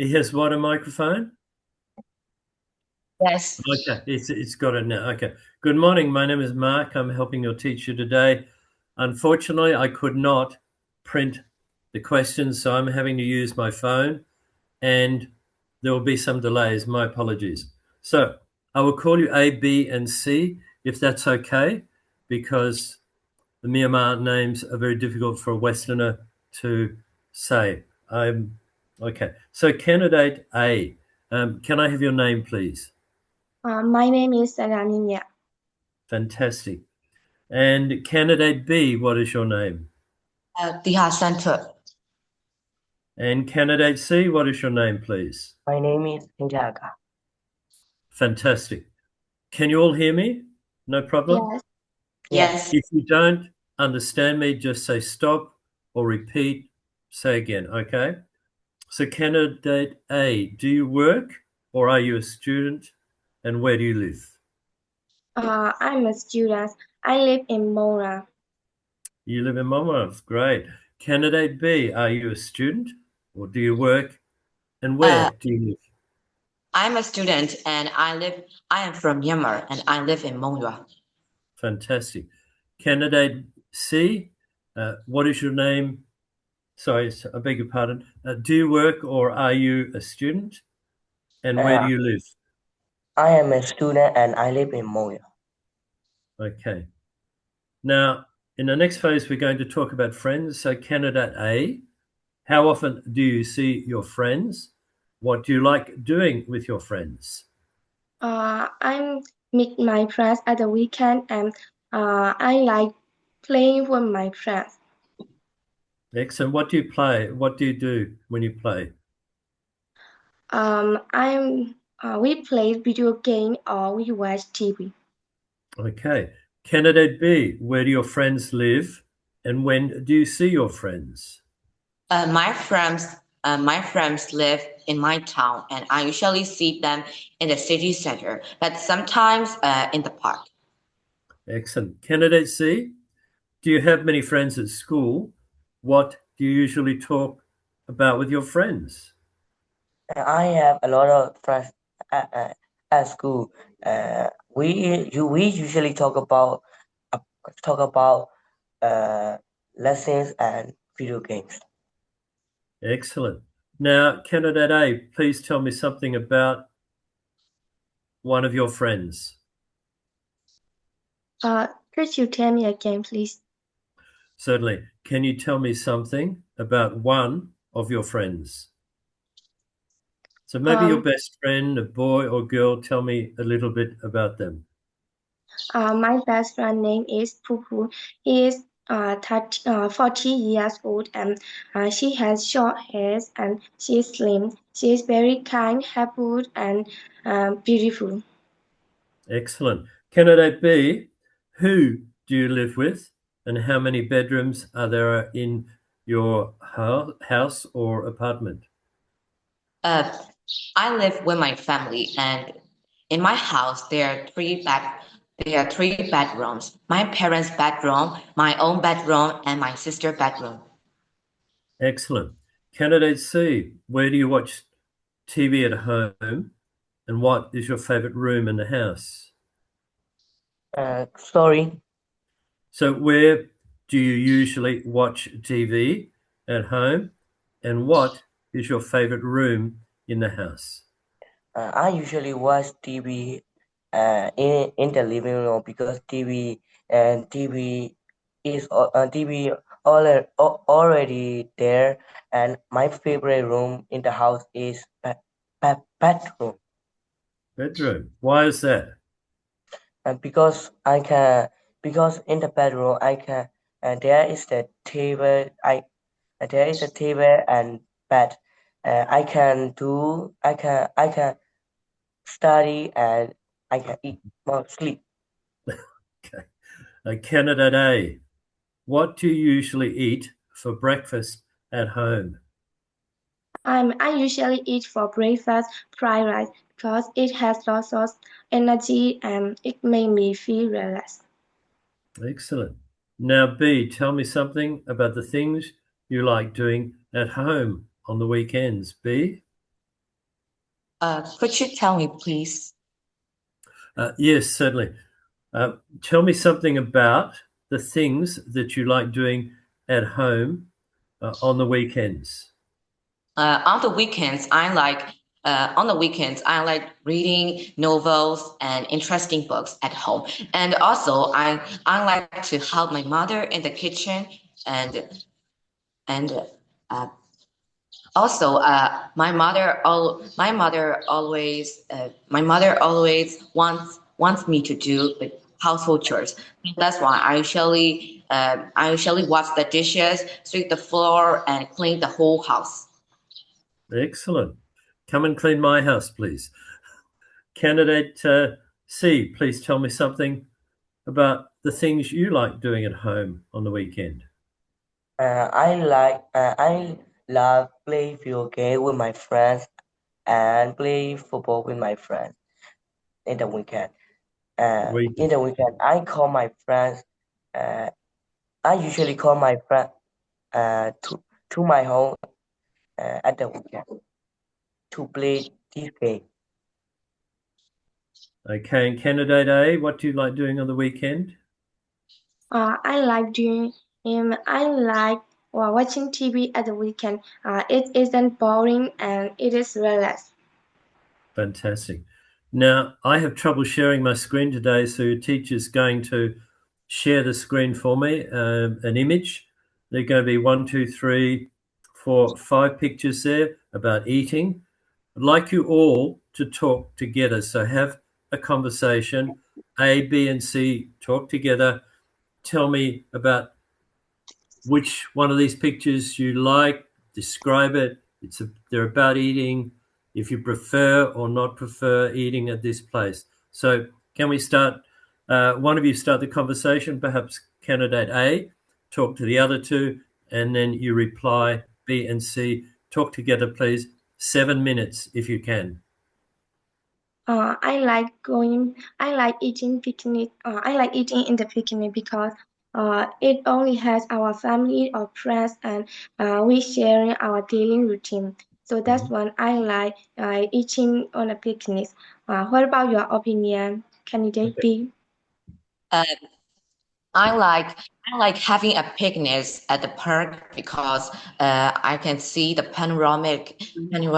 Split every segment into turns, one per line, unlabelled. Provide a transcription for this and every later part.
He has what, a microphone?
Yes.
Okay, it's got it now. Okay. Good morning. My name is Mark. I'm helping your teacher today. Unfortunately, I could not print the questions, so I'm having to use my phone, and there will be some delays. My apologies. So I will call you A, B, and C if that's okay, because the Myanmar names are very difficult for a Westerner to say. I'm okay. So candidate A, can I have your name, please?
My name is Saraninia.
Fantastic. And candidate B, what is your name?
THIHA Center.
And candidate C, what is your name, please?
My name is THIHA.
Fantastic. Can you all hear me? No problem?
Yes.
Yes.
If you don't understand me, just say stop or repeat. Say again, okay? So candidate A, do you work or are you a student? And where do you live?
I'm a student. I live in Mora.
You live in Monmouth. Great. Candidate B, are you a student or do you work? And where
Uh,
do you live?
I'm a student and I am from Myanmar and I live in Mongyua.
Fantastic. Candidate C, what is your name? Sorry, I beg your pardon. Do you work or are you a student? And where do
Uh,
you live?
I am a student and I live in Moya.
Okay. Now, in the next phase, we're going to talk about friends. So candidate A, how often do you see your friends? What do you like doing with your friends?
I'm meet my friends at the weekend and I like playing with my friends.
Excellent. What do you play? What do you do when you play?
We play video game or we watch TV.
Okay. Candidate B, where do your friends live? And when do you see your friends?
Uh, my friends, my friends live in my town and I usually see them in the city center, but sometimes in the park.
Excellent. Candidate C, do you have many friends at school? What do you usually talk about with your friends?
I have a lot of friends at school. We usually uh, talk about uh, lessons and video games.
Excellent. Now, candidate A, please tell me something about one of your friends.
Could you tell me again, please?
Certainly. Can you tell me something about one of your friends? So maybe your
Um,
best friend, a boy or girl, tell me a little bit about them.
my best friend name is Pupu. He is 40 years old and she has short hair and she is slim. She is very kind, helpful, and beautiful.
Excellent. Candidate B, who do you live with and how many bedrooms are there in your house or apartment?
Uh, I live with my family and in my house there are three bedrooms. My parents' bedroom, my own bedroom, and my sister's bedroom.
Excellent. Candidate C, where do you watch TV at home and what is your favorite room in the house?
Sorry.
So where do you usually watch TV at home and what is your favorite room in the house?
I usually watch TV in the living room because TV is TV already there, and my favorite room in the house is bedroom.
Bedroom. Why is that?
And because in the bedroom I can and there is the table there is a table and bed. I can study and I can eat more sleep.
Okay. Candidate A, what do you usually eat for breakfast at home?
I usually eat for breakfast fried rice because it has lots of energy and it makes me feel relaxed.
Excellent. Now, B, tell me something about the things you like doing at home on the weekends. B?
Could you tell me, please?
Yes, certainly. Tell me something about the things that you like doing at home on the weekends.
On the weekends, I like reading novels and interesting books at home. And also, I like to help my mother in the kitchen, and and uh, also my mother always wants me to do the household chores. That's why I usually wash the dishes, sweep the floor, and clean the whole house.
Excellent. Come and clean my house, please. Candidate C, please tell me something about the things you like doing at home on the weekend.
I love play video game with my friends and play football with my friends in the weekend. In the weekend, I call my friends. Uh, I usually call my friend to my home at the weekend to play this game.
Okay, and candidate A, what do you like doing on the weekend?
I like doing I like watching TV at the weekend. It isn't boring and it is relaxed.
Fantastic. Now, I have trouble sharing my screen today, so your teacher's going to share the screen for me, an image. There are going to be 1, 2, 3, 4, 5 pictures there about eating. I'd like you all to talk together. So have a conversation. A, B, and C talk together. Tell me about which one of these pictures you like. Describe it. They're about eating. If you prefer or not prefer eating at this place. So can we start? One of you start the conversation. Perhaps candidate A talk to the other two, and then you reply. B and C talk together, please. 7 minutes if you can.
I like eating picnic. I like eating in the picnic because it only has our family or friends and we sharing our daily routine. So that's one I like eating on a picnic. What about your opinion, candidate
Okay.
B?
Uh, I like having a picnic at the park because I can see the panoramic view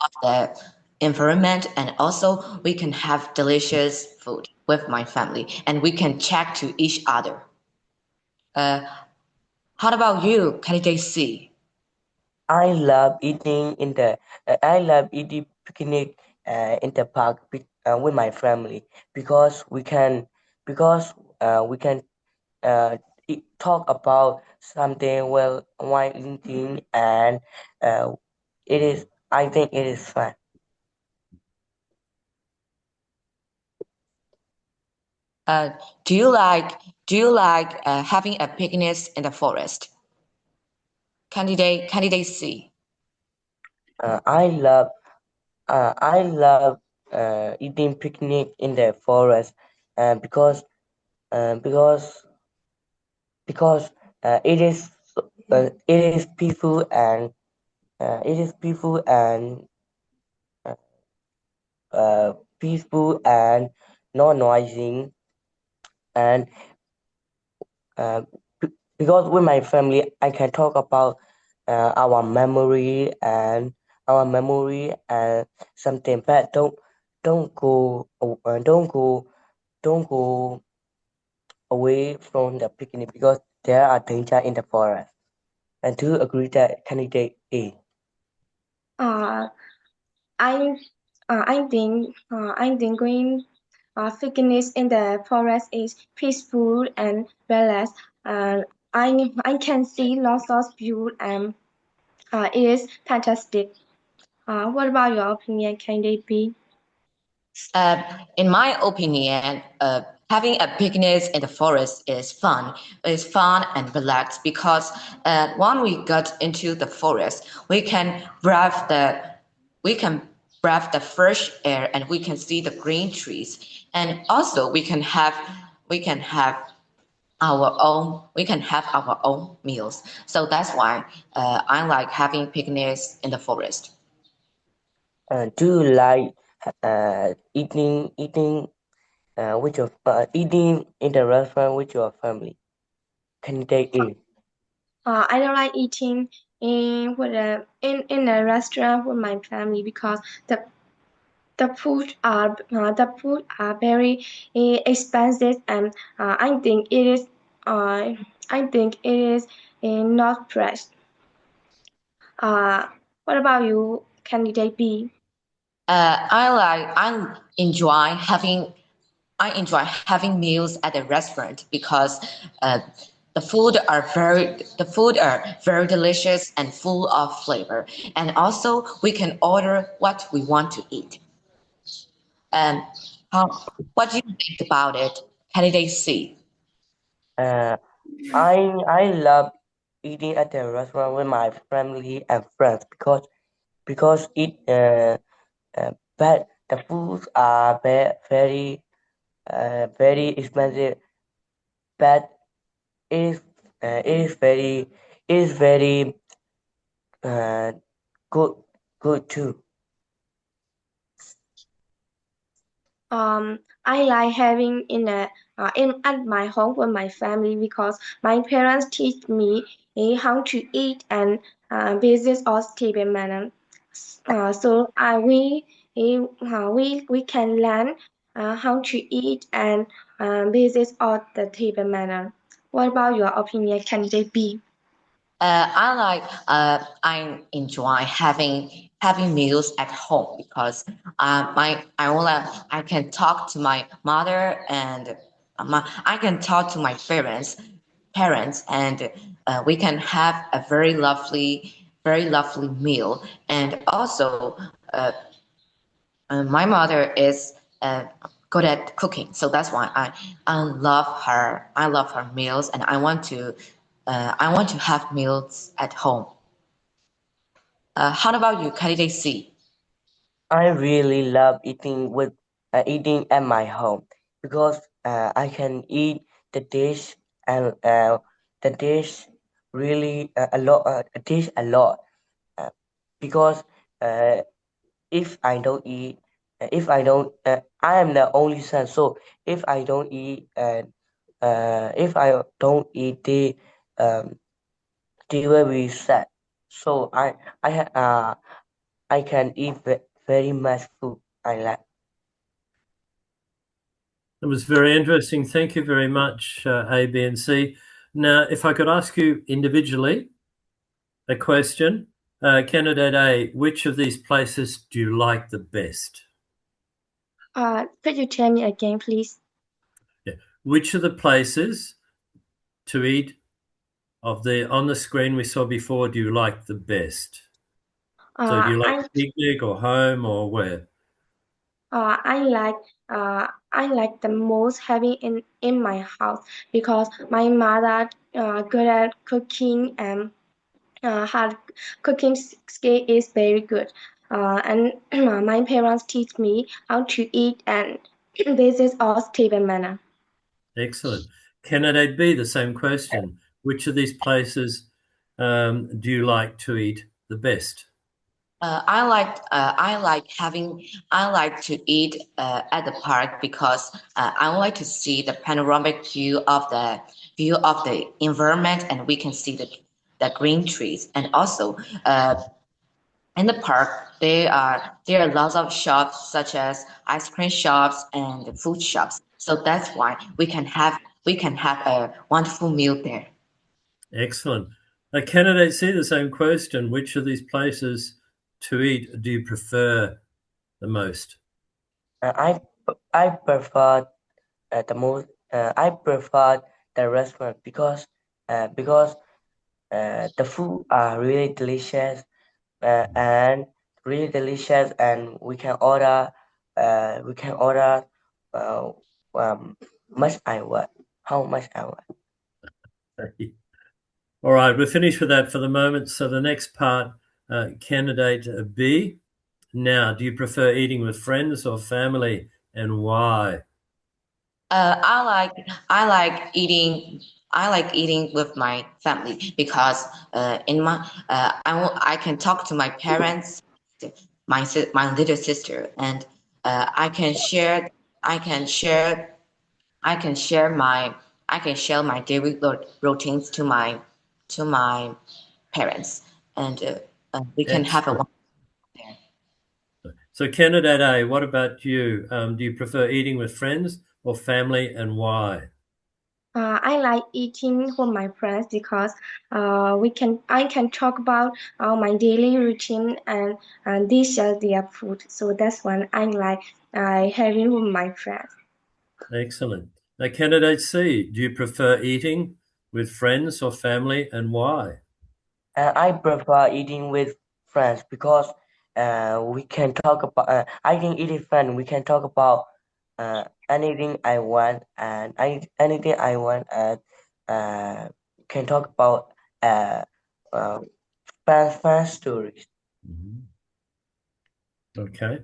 of the environment, and also we can have delicious food with my family, and we can chat to each other. Uh, how about you, candidate C?
I love eating picnic in the park with my family because we can uh, talk about something while eating, and uh, it is I think it is fun.
Uh, do you like do you like having a picnic in the forest? Candidate C.
Uh, I love I love eating picnic in the forest uh, because uh, because because it is peaceful and uh, uh, peaceful and not noisy, and uh, because with my family I can talk about our memory and something bad don't go don't go away from the picnic because there are danger in the forest. And do you agree that candidate A?
Uh, I I think going picnic in the forest is peaceful and relaxed. Uh, I can see lots of view and it is fantastic. What about your opinion, candidate B?
Uh, in my opinion, having a picnic in the forest is fun. It's fun and relaxed because when we get into the forest, we can breathe the fresh air, and we can see the green trees, and also we can have we can have our own meals. So that's why I like having picnics in the forest.
Do you like eating with your eating in the restaurant with your family? Can they eat?
I don't like eating in a restaurant with my family because the food are very expensive, and uh, I think it is not fresh. Uh, what about you, candidate B?
I enjoy having meals at the restaurant because uh, the food are very delicious and full of flavor, and also we can order what we want to eat. And what do you think about it? Candidate C.
Uh, I love eating at the restaurant with my family and friends because but the foods are very expensive, but it is very uh, good good too.
I like having in at my home with my family because my parents teach me how to eat and basic or table manner. So we can learn how to eat and basic or the table manner. What about your opinion, candidate B?
I enjoy having meals at home because I can talk to my mother and I can talk to my parents, and we can have a very lovely meal. And also, my mother is good at cooking, so that's why I love her. I love her meals, and I want to have meals at home. How about you, candidate C?
I really love eating at my home because I can eat the dish and the dish really a dish a lot uh, because uh, if I don't eat if I don't I am the only son, so if I don't eat if I don't eat they will be sad. So I can eat very much food I like.
It was very interesting. Thank you very much, A, B, and C. Now, if I could ask you individually a question, candidate A, which of these places do you like the best?
Could you tell me again, please?
Yeah. Which of the places to eat on the screen we saw before do you like the best? So do you like
I
picnic or home or where?
Uh, I like I like the most having in my house because my mother good at cooking and her cooking skill is very good. And my parents teach me how to eat and basis of table manner.
Excellent. Candidate B, the same question. Which of these places do you like to eat the best?
I like to eat at the park because I like to see the panoramic view of the environment, and we can see the green trees. And also in the park there are lots of shops such as ice cream shops and food shops. So that's why we can have a wonderful meal there.
Excellent. Candidate C, the same question. Which of these places to eat do you prefer the most?
Uh, I I prefer I prefer the restaurant because the food are really delicious and we can order uh, much I want how much I want.
All right, we're finished with that for the moment. So the next part, candidate B. Now, do you prefer eating with friends or family, and why?
Uh, I like I like eating with my family because in my I can talk to my parents. my little sister, and I can share my daily routines to my parents, and we can have a
Excellent.
one there.
So candidate A, what about you? Do you prefer eating with friends or family, and why?
I like eating with my friends because I can talk about my daily routine and they share their food. So that's one I like having with my friends.
Excellent. Now, candidate C, do you prefer eating with friends or family, and why?
I prefer eating with friends because we can talk about. I think eating friends we can talk about anything I want, and anything I want, and uh, can talk about uh, fun stories.
Mhm. Okay.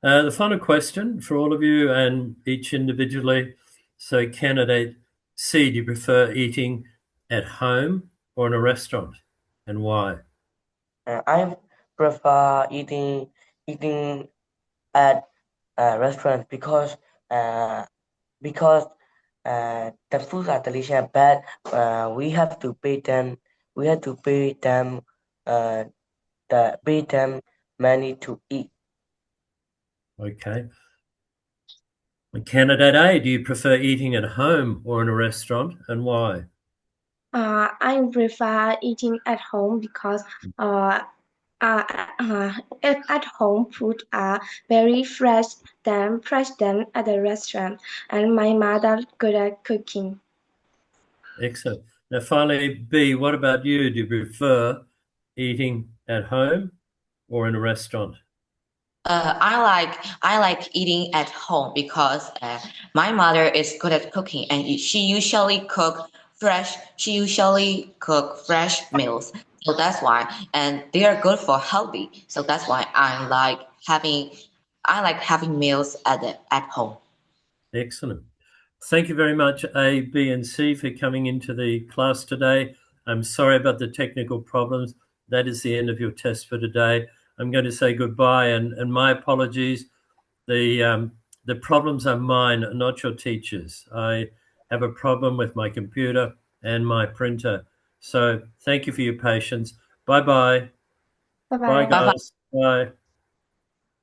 The final question for all of you and each individually. So candidate C, do you prefer eating at home or in a restaurant, and why?
I prefer eating at restaurants uh, because the foods are delicious, but we have to pay them. We have to uh, pay them money to eat.
Okay. Candidate A, do you prefer eating at home or in a restaurant, and why?
I prefer eating at home because uh, uh, at home food are very fresh than at the restaurant, and my mother good at cooking.
Excellent. Now, finally, B, what about you? Do you prefer eating at home or in a restaurant?
I like eating at home because my mother is good at cooking, and she usually cook fresh meals. So that's why, and they are good for healthy. So that's why I like having meals at home.
Excellent. Thank you very much, A, B, and C, for coming into the class today. I'm sorry about the technical problems. That is the end of your test for today. I'm going to say goodbye, and my apologies. The problems are mine, not your teachers. I have a problem with my computer and my printer. So thank you for your patience. Bye-bye.
Bye
Bye,
bye.
Bye bye.
guys. Bye.